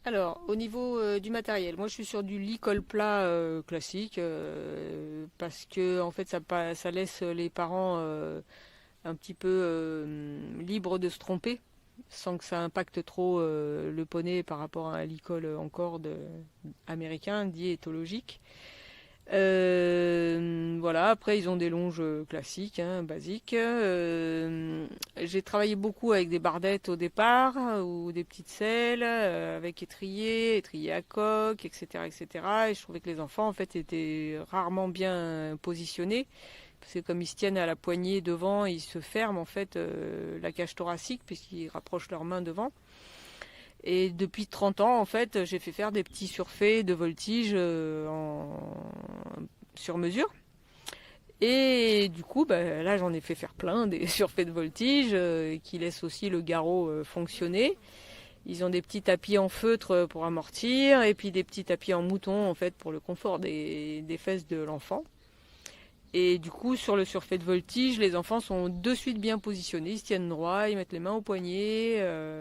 Alors, au niveau du matériel, moi je suis sur du lit col plat classique parce que en fait ça laisse les parents un petit peu libres de se tromper sans que ça impacte trop le poney par rapport à un lit col en corde américain dit éthologique. Voilà, après ils ont des longes classiques, hein, basiques. J'ai travaillé beaucoup avec des bardettes au départ ou des petites selles avec étrier à coque, etc., etc. Et je trouvais que les enfants en fait étaient rarement bien positionnés. Parce que comme ils se tiennent à la poignée devant, ils se ferment en fait la cage thoracique puisqu'ils rapprochent leurs mains devant. Et depuis 30 ans, en fait, j'ai fait faire des petits surfaits de voltige sur mesure. Et du coup, bah, là, j'en ai fait faire plein, des surfaits de voltige qui laissent aussi le garrot fonctionner. Ils ont des petits tapis en feutre pour amortir et puis des petits tapis en mouton en fait pour le confort des fesses de l'enfant. Et du coup, sur le surfait de voltige, les enfants sont de suite bien positionnés, ils se tiennent droit, ils mettent les mains au poignet,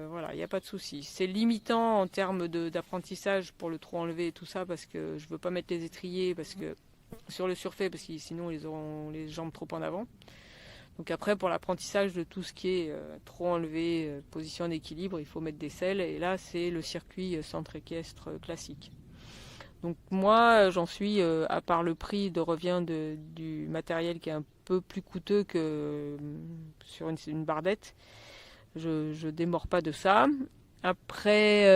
voilà, il n'y a pas de souci. C'est limitant en termes d'apprentissage pour le trot enlevé et tout ça, parce que je veux pas mettre les étriers parce que sur le surfait, parce que sinon ils auront les jambes trop en avant. Donc après, pour l'apprentissage de tout ce qui est trot enlevé, position d'équilibre, il faut mettre des selles, et là c'est le circuit centre équestre classique. Donc moi, j'en suis, à part le prix de revient du matériel qui est un peu plus coûteux que sur une bardette, je démords pas de ça. Après,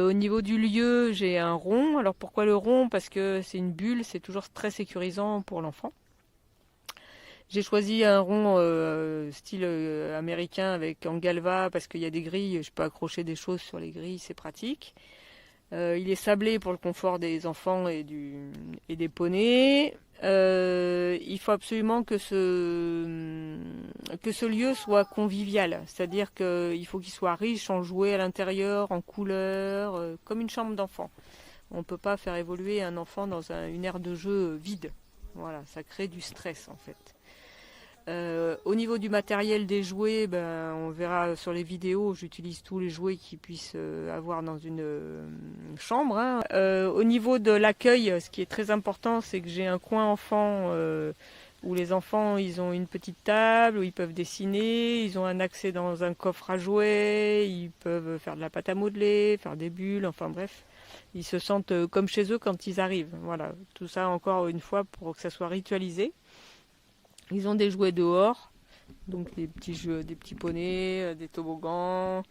au niveau du lieu, j'ai un rond. Alors pourquoi le rond? Parce que c'est une bulle, c'est toujours très sécurisant pour l'enfant. J'ai choisi un rond style américain avec en galva parce qu'il y a des grilles, je peux accrocher des choses sur les grilles, c'est pratique. Il est sablé pour le confort des enfants et des poneys. Il faut absolument que ce lieu soit convivial, c'est-à-dire qu'il faut qu'il soit riche en jouets à l'intérieur, en couleurs, comme une chambre d'enfant. On ne peut pas faire évoluer un enfant dans une aire de jeu vide. Voilà, ça crée du stress en fait. Au niveau du matériel des jouets, ben, on verra sur les vidéos, j'utilise tous les jouets qu'ils puissent avoir dans une chambre, hein. Au niveau de l'accueil, ce qui est très important, c'est que j'ai un coin enfant où les enfants ils ont une petite table, où ils peuvent dessiner, ils ont un accès dans un coffre à jouets, ils peuvent faire de la pâte à modeler, faire des bulles, enfin bref. Ils se sentent comme chez eux quand ils arrivent. Voilà, tout ça encore une fois pour que ça soit ritualisé. Ils ont des jouets dehors, donc des petits jeux, des petits poneys, des toboggans,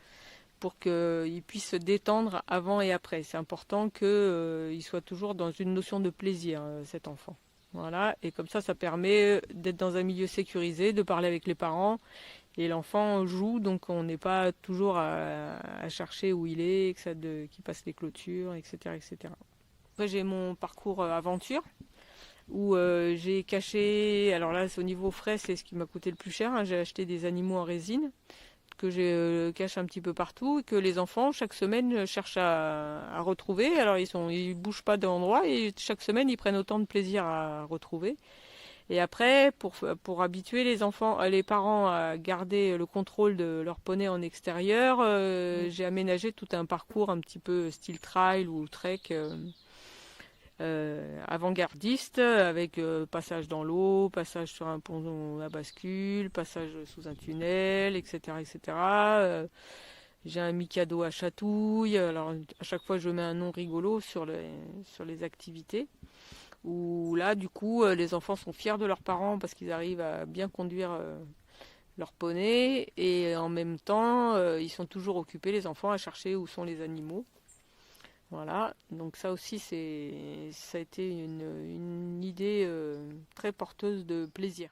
pour qu'ils puissent se détendre avant et après. C'est important qu'il soit toujours dans une notion de plaisir, cet enfant. Voilà, et comme ça permet d'être dans un milieu sécurisé, de parler avec les parents, et l'enfant joue, donc on n'est pas toujours à chercher où il est, qu'il passe les clôtures, etc., etc. Après, j'ai mon parcours aventure où j'ai caché, alors là c'est au niveau frais, c'est ce qui m'a coûté le plus cher, hein. J'ai acheté des animaux en résine que je cache un petit peu partout et que les enfants chaque semaine cherchent à retrouver. Alors ils bougent pas d'endroit et chaque semaine ils prennent autant de plaisir à retrouver. Et après pour habituer les enfants, les parents à garder le contrôle de leur poney en extérieur, j'ai aménagé tout un parcours un petit peu style trail ou trek. Avant-gardiste avec passage dans l'eau, passage sur un pont à bascule, passage sous un tunnel, etc., etc. J'ai un Mikado à chatouille. Alors à chaque fois je mets un nom rigolo sur les activités. Où là du coup les enfants sont fiers de leurs parents parce qu'ils arrivent à bien conduire leur poney et en même temps ils sont toujours occupés les enfants à chercher où sont les animaux. Voilà, donc ça aussi ça a été une idée très porteuse de plaisir.